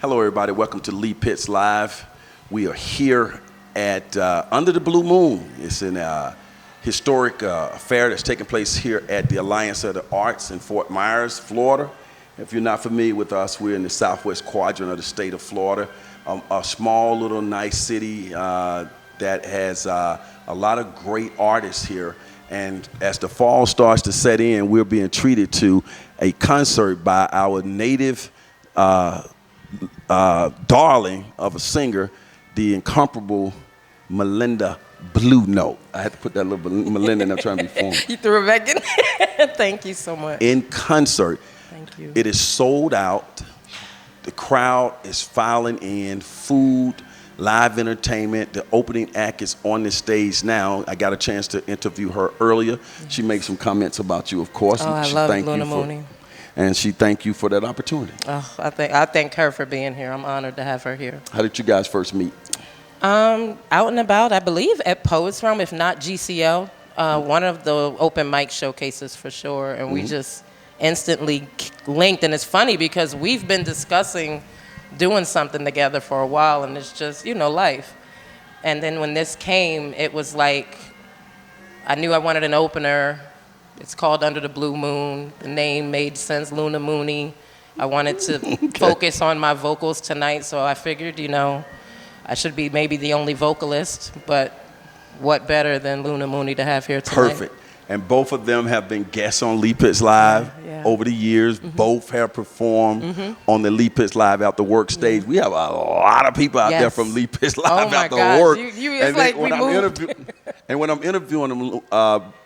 Hello, everybody. Welcome to Lee Pitts Live. We are here at under the Blue Moon. It's an historic affair that's taking place here at the Alliance of the Arts in Fort Myers, Florida. If you're not familiar with us, we're in the southwest quadrant of the state of Florida, a small little nice city that has a lot of great artists here. And as the fall starts to set in, we're being treated to a concert by our native darling of a singer, the incomparable Melinda Blounote. I had to put that little Melinda in there trying to be formal. You threw it back in. Thank you so much. In concert. Thank you. It is sold out. The crowd is filing in. Food, live entertainment. The opening act is on the stage now. I got a chance to interview her earlier. She made some comments about you, of course. Oh, I love Blou Moon. And she thanked you for that opportunity. Oh, I thank her for being here. I'm honored to have her here. How did you guys first meet? Out and about, I believe, at Poets Realm, if not GCL. One of the open mic showcases for sure. And we just instantly linked. And it's funny because we've been discussing doing something together for a while, and it's just, life. And then when this came, it was like, I knew I wanted an opener. It's called Under the Blue Moon. The name made sense, Luna Mooney. I wanted to focus on my vocals tonight, so I figured, I should be maybe the only vocalist, but what better than Luna Mooney to have here tonight? Perfect. And both of them have been guests on Lee Pitts Live over the years. Both have performed on the Lee Pitts Live After Work stage. We have a lot of people out there from Lee Pitts Live After Work. It's like we moved. And when I'm interviewing them,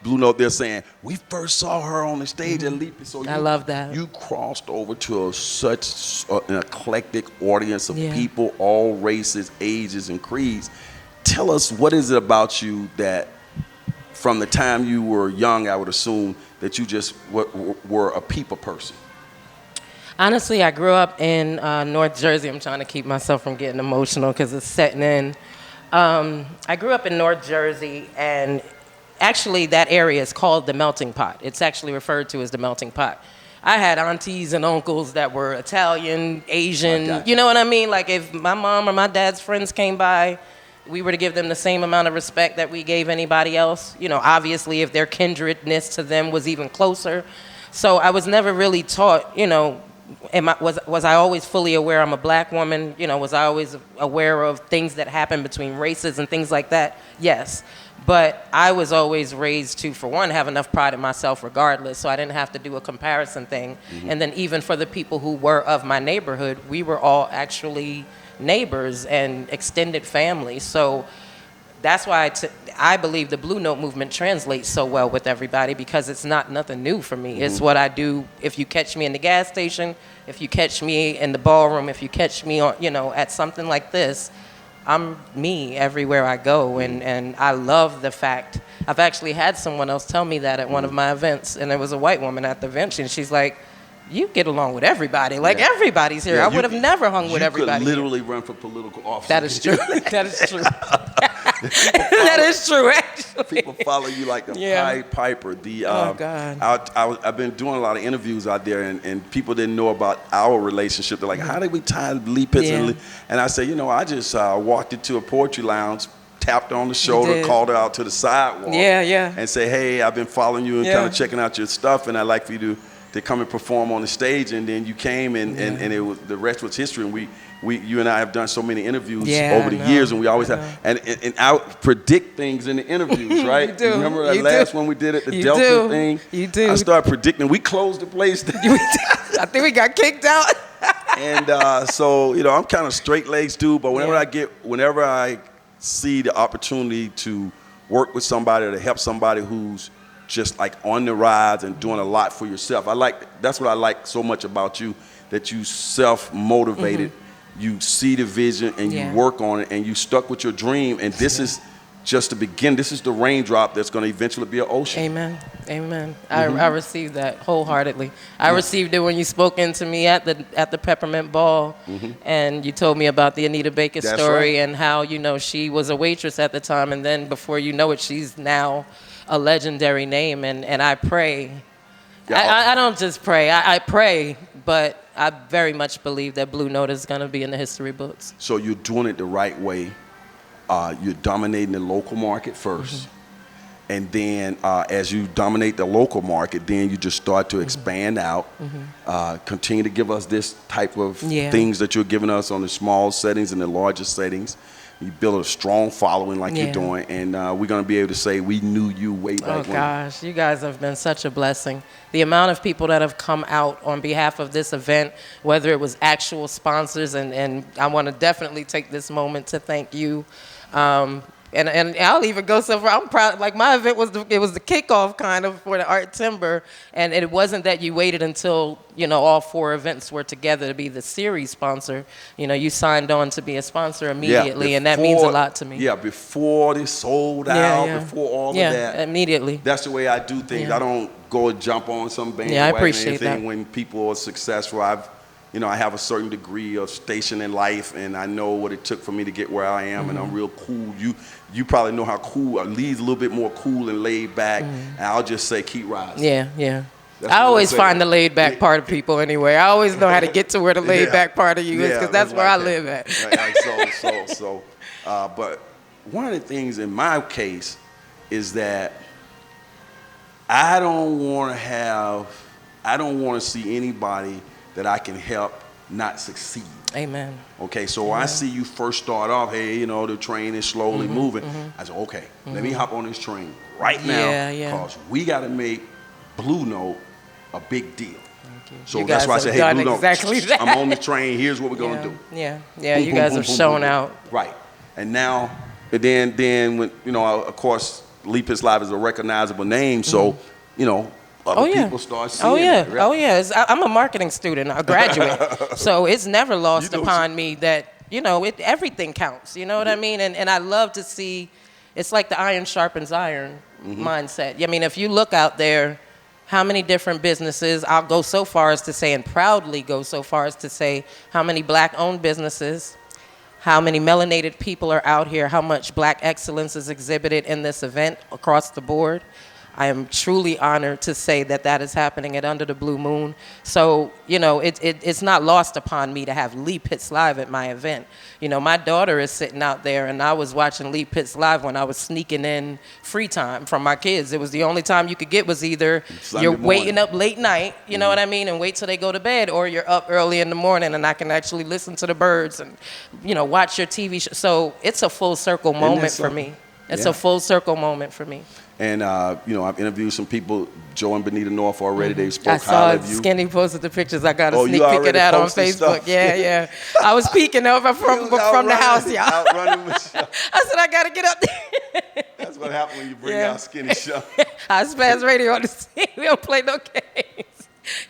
Blounote, they're saying, we first saw her on the stage at Lee Pitts. So I love that. You crossed over to such an eclectic audience of people, all races, ages, and creeds. Tell us, what is it about you that from the time you were young, I would assume that you just were a people person? Honestly, I grew up in North Jersey. I'm trying to keep myself from getting emotional because it's setting in. I grew up in North Jersey, and actually that area is called the Melting Pot. It's actually referred to as the Melting Pot. I had aunties and uncles that were Italian, Asian, you know what I mean? Like if my mom or my dad's friends came by, we were to give them the same amount of respect that we gave anybody else. Obviously if their kindredness to them was even closer. So I was never really taught, was I always fully aware I'm a black woman? Was I always aware of things that happen between races and things like that? Yes. But I was always raised to, for one, have enough pride in myself regardless, so I didn't have to do a comparison thing. And then even for the people who were of my neighborhood, we were all actually neighbors and extended family. So that's why I believe the Blounote movement translates so well with everybody, because it's not nothing new for me. It's what I do. If you catch me in the gas station, if you catch me in the ballroom, if you catch me on, at something like this, I'm me everywhere I go. And I love the fact, I've actually had someone else tell me that at one of my events, and there was a white woman at the event, and she's like, you get along with everybody. Like, everybody's here. I would have never hung with everybody. You could literally run for political office. That is true. That is true. That is true, actually. People follow you like a Pied Piper. Oh, God. I've been doing a lot of interviews out there, and people didn't know about our relationship. They're like, how did we tie Lee Pitts? And I say, I just walked into a poetry lounge, tapped her on the shoulder, called her out to the sidewalk. And say, hey, I've been following you and kind of checking out your stuff, and I'd like for you to come and perform on the stage. And then you came, and it was, the rest was history. And you and I have done so many interviews over the years, and we always have, and I predict things in the interviews, right? You do. You remember that last one we did it, the Delta thing? You do. I started predicting. We closed the place down. I think we got kicked out. And so, I'm kind of straight-laced dude, but whenever I see the opportunity to work with somebody or to help somebody who's just like on the rise and doing a lot for yourself. That's what I like so much about you, that you self-motivated, you see the vision and you work on it, and you stuck with your dream, and this is just the beginning. This is the raindrop that's going to eventually be an ocean. Amen. Amen. I received that wholeheartedly. I received it when you spoke into me at the Peppermint Ball, and you told me about the Anita Baker story and how, she was a waitress at the time, and then before you know it, she's now a legendary name. And I pray. I don't just pray. I pray but I very much believe that Blounote is going to be in the history books. So you're doing it the right way. You're dominating the local market first. And then as you dominate the local market, then you just start to expand out, continue to give us this type of things that you're giving us on the small settings and the larger settings. You build a strong following like you're doing, and we're going to be able to say we knew you way back when. Oh, gosh. You guys have been such a blessing. The amount of people that have come out on behalf of this event, whether it was actual sponsors, and I want to definitely take this moment to thank you. And I'll even go so far. I'm proud. Like, my event was the kickoff kind of for the Art Timber, and it wasn't that you waited until all 4 events were together to be the series sponsor. You signed on to be a sponsor immediately, and that means a lot to me. Yeah, before they sold out, before all of that. Yeah, immediately. That's the way I do things. I don't go and jump on some bandwagon. Yeah, I appreciate or anything. that. When people are successful, I have a certain degree of station in life, and I know what it took for me to get where I am, and I'm real cool. You probably know how cool. Lee's a little bit more cool and laid back, and I'll just say keep rising. Yeah. I always find the laid back part of people anyway. I always know how to get to where the laid back part of you is, because that's where I live at. But one of the things in my case is that I don't want to see anybody that I can help not succeed. Amen. Okay, so I see you first start off, hey, the train is slowly moving. I said, okay, let me hop on this train right now, because we got to make Blounote a big deal. So that's why I said, hey, Blounote, exactly that. I'm on the train, here's what we're going to do. Yeah, boom, you guys have shown out. Right. And now, then when, of course, Lee Pitts Live is a recognizable name, so, other people start seeing it. Right? Oh, yeah. I'm a marketing student, a graduate. So it's never lost upon me that, everything counts. You know what I mean? And I love to see, it's like the iron sharpens iron mindset. I mean, if you look out there, how many different businesses, I'll go so far as to say, and proudly go so far as to say, how many black-owned businesses, how many melanated people are out here, how much black excellence is exhibited in this event across the board. I am truly honored to say that is happening at Under the Blue Moon. So, it's not lost upon me to have Lee Pitts Live at my event. My daughter is sitting out there, and I was watching Lee Pitts Live when I was sneaking in free time from my kids. It was the only time you could get was either Sunday you're morning. waiting up late night, you know what I mean, and wait till they go to bed, or you're up early in the morning and I can actually listen to the birds and, watch your TV show. So it's a full circle moment for me. It's a full circle moment for me. And, I've interviewed some people, Joe and Benita North already. They spoke I saw highly of you. Skinny posted the pictures. I got a sneak you peek of that on Facebook. stuff. Yeah. I was peeking over from the house, y'all. Outrunning Michelle. I said, I got to get up there. That's what happens when you bring out Skinny Show. I spaz radio on the scene. We don't play no games.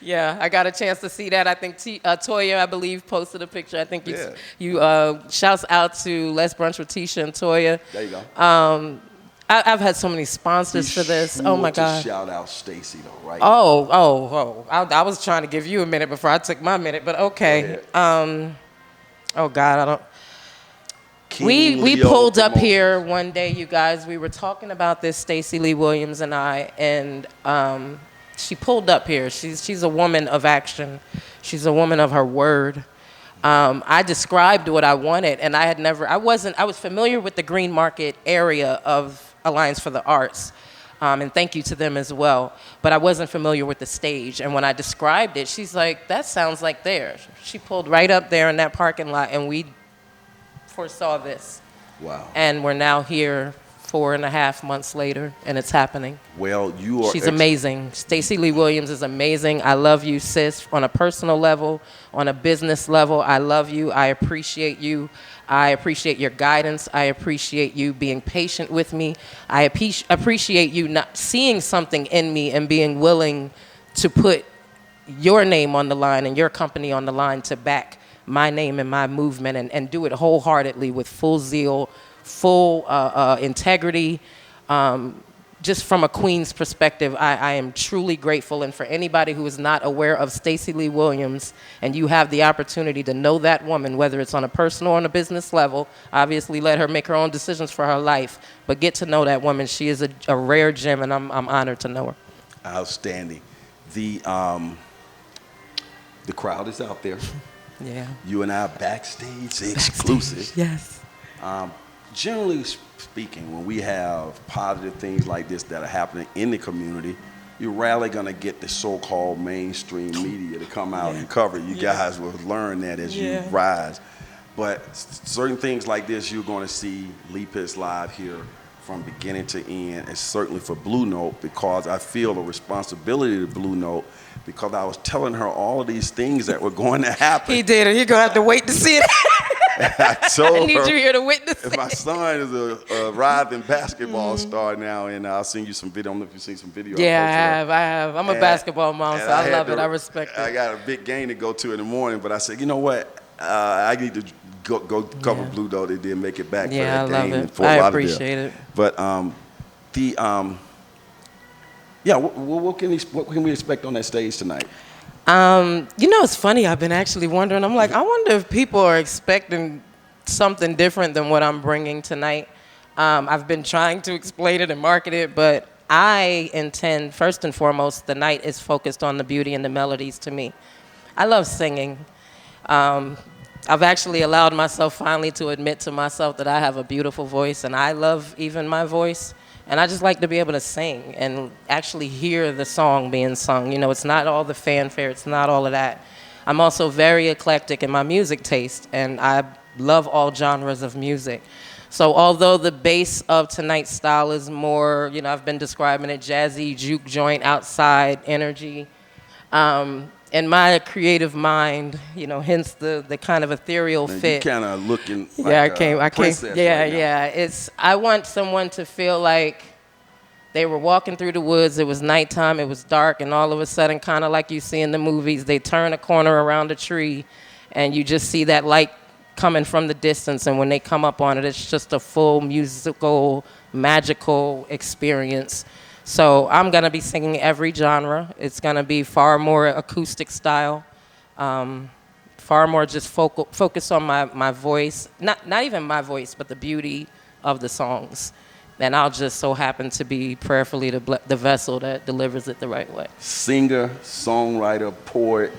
Yeah, I got a chance to see that. I think Toya, I believe, posted a picture. I think you shouts out to Let's Brunch with Tisha and Toya. There you go. I've had so many sponsors for this. Oh my God! Shout out Stacy though, right? Oh! I was trying to give you a minute before I took my minute, but okay. Oh God, I don't. We pulled up here one day, you guys. We were talking about this, Stacey Lee Williams and I, and she pulled up here. She's a woman of action. She's a woman of her word. I described what I wanted, and I was familiar with the Green Market area of Alliance for the Arts, and thank you to them as well, but I wasn't familiar with the stage, and when I described it, she's like, that sounds like there. She pulled right up there in that parking lot, and we foresaw this. Wow. And we're now here 4.5 months later, and it's happening. Well, you are. She's amazing. Stacey Lee Williams is amazing. I love you, sis, on a personal level, on a business level. I love you. I appreciate you. I appreciate your guidance. I appreciate you being patient with me. I appreciate you not seeing something in me and being willing to put your name on the line and your company on the line to back my name and my movement and do it wholeheartedly with full zeal, full integrity. Just from a queen's perspective, I am truly grateful. And for anybody who is not aware of Stacey Lee Williams, and you have the opportunity to know that woman, whether it's on a personal or on a business level, obviously let her make her own decisions for her life, but get to know that woman. She is a rare gem, and I'm honored to know her. Outstanding. The crowd is out there. Yeah. You and I backstage exclusive. Yes. Generally speaking, when we have positive things like this that are happening in the community, you're rarely going to get the so-called mainstream media to come out and cover. You guys will learn that as you rise. But certain things like this, you're going to see Lee Pitts Live here from beginning to end, and certainly for Blounote, because I feel a responsibility to Blounote, because I was telling her all of these things that were going to happen. He did it. You're going to have to wait to see it. I told I need her, you here to witness it. my son is a rising basketball star now, and I'll send you some video. I don't know if you've seen some video. Yeah, I have. I'm a basketball mom, so I love it. I respect it. I got a big game to go to in the morning, but I said, you know what? I need to go cover Blounote. They did make it back for that I game. love in it. Fort I Lauderdale. appreciate it. But what can we expect on that stage tonight? It's funny. I've been actually wondering. I'm like, I wonder if people are expecting something different than what I'm bringing tonight. I've been trying to explain it and market it, but I intend, first and foremost, the night is focused on the beauty and the melodies to me. I love singing. I've actually allowed myself finally to admit to myself that I have a beautiful voice, and I love even my voice. And I just like to be able to sing and actually hear the song being sung. You know, it's not all the fanfare, it's not all of that. I'm also very eclectic in my music taste, and I love all genres of music. So although the base of tonight's style is more, I've been describing it jazzy, juke joint, outside energy, in my creative mind, hence the kind of ethereal fit. You kind of looking like I princess came. right now. I want someone to feel like they were walking through the woods. It was nighttime. It was dark, and all of a sudden, kind of like you see in the movies, they turn a corner around a tree, and you just see that light coming from the distance. And when they come up on it, it's just a full musical, magical experience. So I'm going to be singing every genre. It's going to be far more acoustic style, far more just focus on my voice. Not even my voice, but the beauty of the songs. And I'll just so happen to be prayerfully the vessel that delivers it the right way. Singer, songwriter, poet.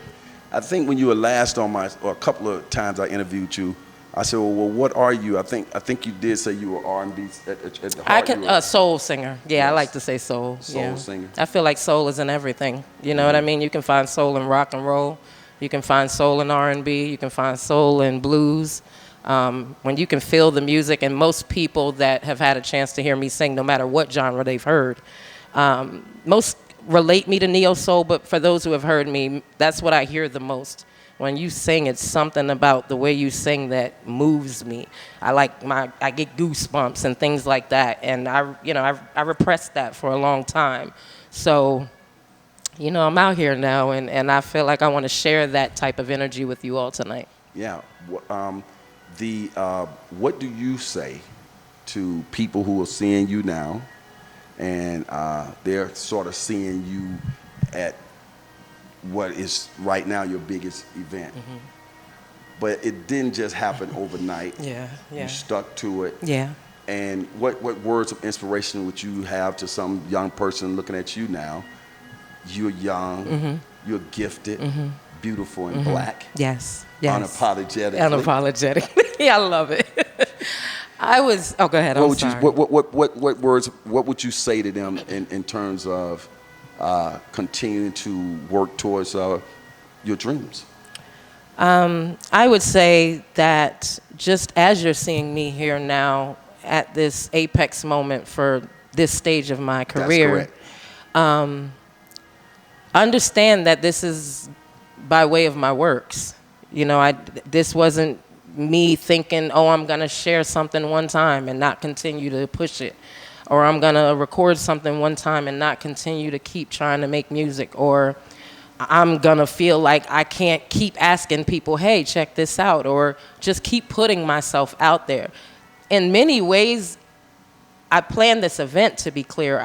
I think when you were last on or a couple of times I interviewed you, I said, well, what are you? I think you did say you were R&B at the heart. Soul singer. Yeah, yes. I like to say soul. Soul singer. I feel like soul is in everything. You know what I mean? You can find soul in rock and roll. You can find soul in R&B. You can find soul in blues. When you can feel the music, and most people that have had a chance to hear me sing, no matter what genre they've heard, most relate me to neo soul, but for those who have heard me, that's what I hear the most. When you sing, it's something about the way you sing that moves me. I get goosebumps and things like that, and I repressed that for a long time. So, I'm out here now, and I feel like I want to share that type of energy with you all tonight. Yeah. What do you say to people who are seeing you now, and they're sort of seeing you at what is right now your biggest event? Mm-hmm. But it didn't just happen overnight. Yeah. You stuck to it. Yeah. And what words of inspiration would you have to some young person looking at you now? You're young, you're gifted, beautiful, and black. Yes. Unapologetically. Yeah, I love it. Go ahead. What words? What would you say to them in terms of continuing to work towards your dreams? I would say that just as you're seeing me here now at this apex moment for this stage of my career, understand that this is by way of my works. This wasn't me thinking, I'm going to share something one time and not continue to push it. Or I'm going to record something one time and not continue to keep trying to make music. Or I'm going to feel like I can't keep asking people, hey, check this out. Or just keep putting myself out there. In many ways, I planned this event, to be clear.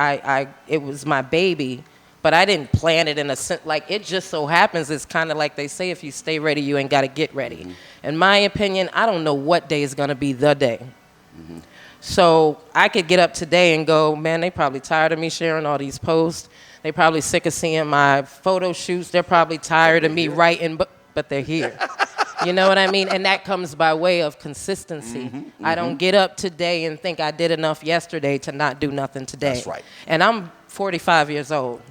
It was my baby. But I didn't plan it in a sense, like it just so happens. It's kind of like they say, if you stay ready, you ain't got to get ready. Mm-hmm. In my opinion, I don't know what day is going to be the day. Mm-hmm. So I could get up today and go, man, they probably tired of me sharing all these posts. They're probably sick of seeing my photo shoots. They're probably tired of me writing, but they're here. You know what I mean? And that comes by way of consistency. I don't get up today and think I did enough yesterday to not do nothing today. That's right. And I'm 45 years old.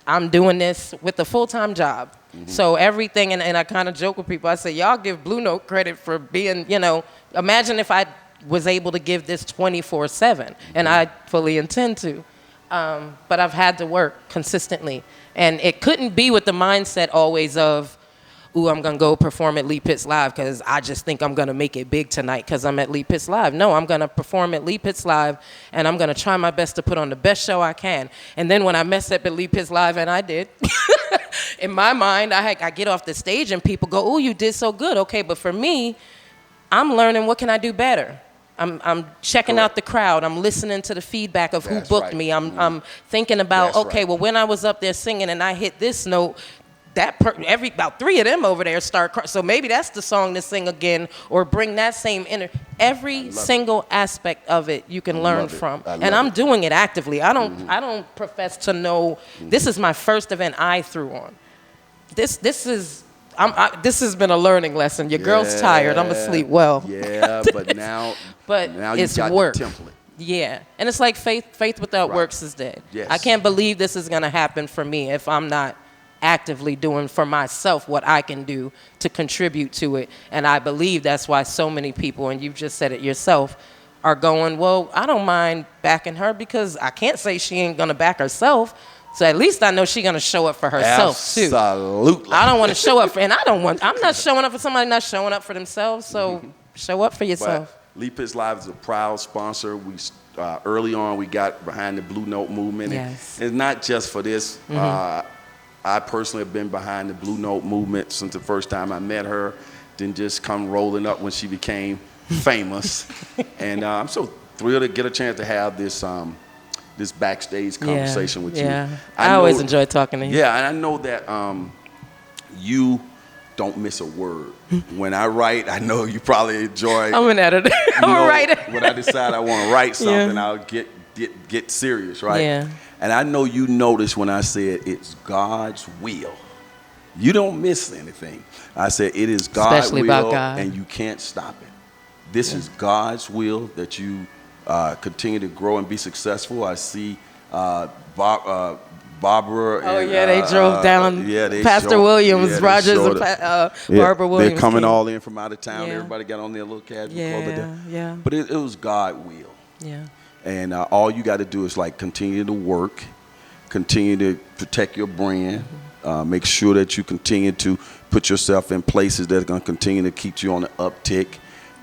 I'm doing this with a full-time job. So everything, and I kind of joke with people. I say, y'all give Blounote credit for being, you know, imagine if I was able to give this 24/7, and I fully intend to. But I've had to work consistently. And it couldn't be with the mindset always of, ooh, I'm going to go perform at Lee Pitts Live because I just think I'm going to make it big tonight because I'm at Lee Pitts Live. No, I'm going to perform at Lee Pitts Live, and I'm going to try my best to put on the best show I can. And then when I mess up at Lee Pitts Live, and I did, in my mind, I get off the stage and people go, ooh, you did so good. Okay, but for me, I'm learning what can I do better. I'm checking out the crowd. I'm listening to the feedback of who booked me. I'm thinking about, okay, well, when I was up there singing and I hit this note, about 3 of them over there start crying. So maybe that's the song to sing again, or bring that same every single aspect of it you can learn from. And I'm doing it actively. I don't profess to know. This is my first event I threw on. This has been a learning lesson. Your girl's tired. I'm asleep well. Yeah, but now it's you got work. the template. Yeah, and it's like faith without works is dead. Yes. I can't believe this is going to happen for me if I'm not actively doing for myself what I can do to contribute to it. And I believe that's why so many people, and you've just said it yourself, are going, well, I don't mind backing her because I can't say she ain't going to back herself. So at least I know she's going to show up for herself, too. Absolutely. I don't want to show up for, and I'm not showing up for somebody not showing up for themselves, so show up for yourself. But Lee Pitts Live is a proud sponsor. We early on, we got behind the Blounote movement. Yes. And it's not just for this. I personally have been behind the Blounote movement since the first time I met her. Didn't just come rolling up when she became famous. And I'm so thrilled to get a chance to have this this backstage conversation with you. I always enjoy talking to you. Yeah, and I know that you don't miss a word. When I write, I know you probably enjoy. I'm an editor. I'm a writer. When I decide I want to write something, I'll get serious, right? Yeah. And I know you noticed when I said it's God's will. You don't miss anything. I said it is God's Especially will, about God. and you can't stop it. This is God's will that you continue to grow and be successful. I see Barbara. Oh, they drove down. Pastor Williams, Rogers, and Barbara Williams. They're coming all in from out of town. Everybody got on their little casual clothes. Yeah. But it was God's will. Yeah. And all you got to do is like continue to work, continue to protect your brand, make sure that you continue to put yourself in places that are going to continue to keep you on the uptick.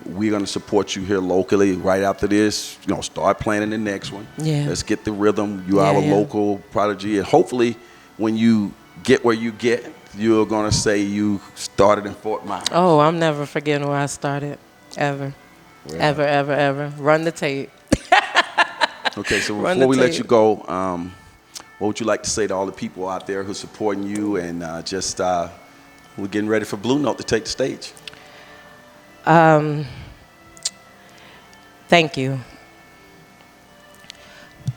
We're going to support you here locally. Right after this, start planning the next one. Yeah. Let's get the rhythm. You are a local prodigy. And hopefully when you get where you get, you're going to say you started in Fort Myers. Oh, I'm never forgetting where I started, ever. Yeah. Ever. Run the tape. Okay, so before we let you go, what would you like to say to all the people out there who are supporting you and we're getting ready for Blounote to take the stage? Thank you.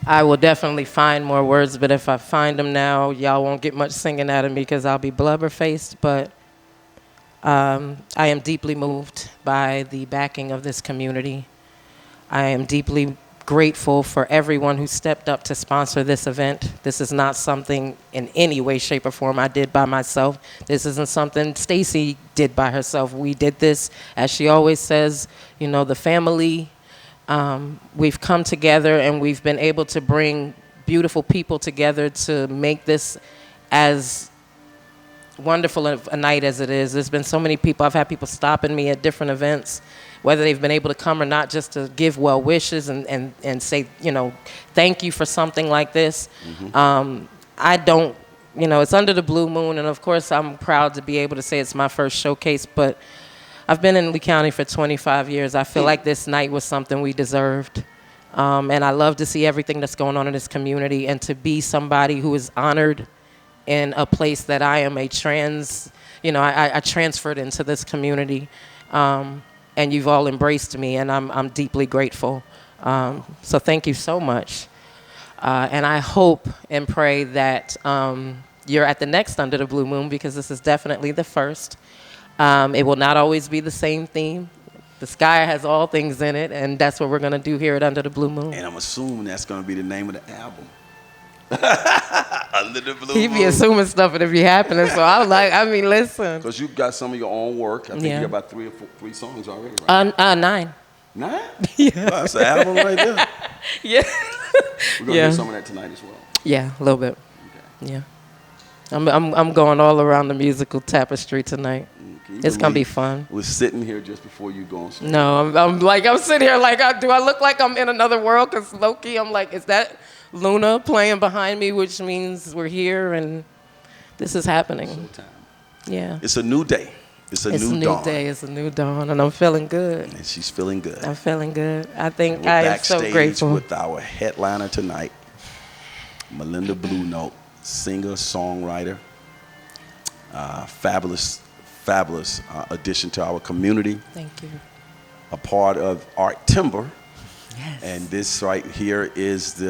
I will definitely find more words, but if I find them now, y'all won't get much singing out of me because I'll be blubber-faced, but I am deeply moved by the backing of this community. I am deeply grateful for everyone who stepped up to sponsor this event. This is not something in any way, shape, or form I did by myself. This isn't something Stacy did by herself. We did this, as she always says, the family. We've come together and we've been able to bring beautiful people together to make this as wonderful a night as it is. There's been so many people. I've had people stopping me at different events, whether they've been able to come or not, just to give well wishes and say, thank you for something like this. I don't, it's under the Blou Moon, and of course I'm proud to be able to say it's my first showcase, but I've been in Lee County for 25 years. I feel like this night was something we deserved. And I love to see everything that's going on in this community, and to be somebody who is honored in a place that I am I transferred into this community. And you've all embraced me, and I'm deeply grateful. So thank you so much. And I hope and pray that you're at the next Under the Blue Moon, because this is definitely the first. It will not always be the same theme. The sky has all things in it, and that's what we're going to do here at Under the Blue Moon. And I'm assuming that's going to be the name of the album. Under the Blue He Moon. be assuming stuff and it be happening, so I was like, I mean, listen. Because you've got some of your own work. I think you got about three songs already, right? 9. 9? Yeah. Well, that's an album right there. Yeah. We're going to hear some of that tonight as well. Yeah, a little bit. Okay. Yeah. I'm going all around the musical tapestry tonight. It's going to be fun. We're sitting here just before you go on stage. No, I'm sitting here like, do I look like I'm in another world? Because low-key, I'm like, is that Luna playing behind me, which means we're here and this is happening. Showtime. Yeah. It's a new day. It's a new dawn. Day. It's a new dawn, and I'm feeling good. And she's feeling good. I'm feeling good. I think We're I am so backstage grateful. with our headliner tonight, Melinda Blounote, singer, songwriter, fabulous addition to our community. Thank you. A part of Art Timber. Yes. And this right here is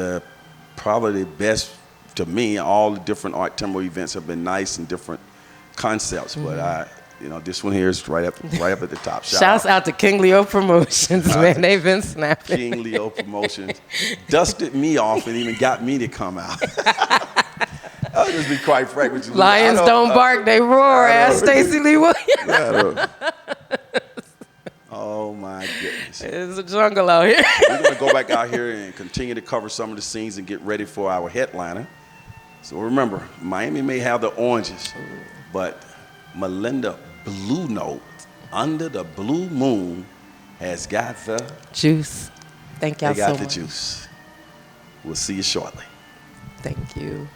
probably the best to me. All the different Art Timber events have been nice and different concepts, but this one here is right up at the top. Shouts out to King Leo Promotions, man. They've been snapping. King Leo Promotions dusted me off and even got me to come out. I'll just be quite frank with you. Lions don't bark, they roar. Ask Stacey Lee Williams. Oh my goodness. It's a jungle out here. We're going to go back out here and continue to cover some of the scenes and get ready for our headliner. So remember, Miami may have the oranges, but Melinda Blounote, Under the Blue Moon, has got the juice. Thank y'all so much. They got the juice. We'll see you shortly. Thank you.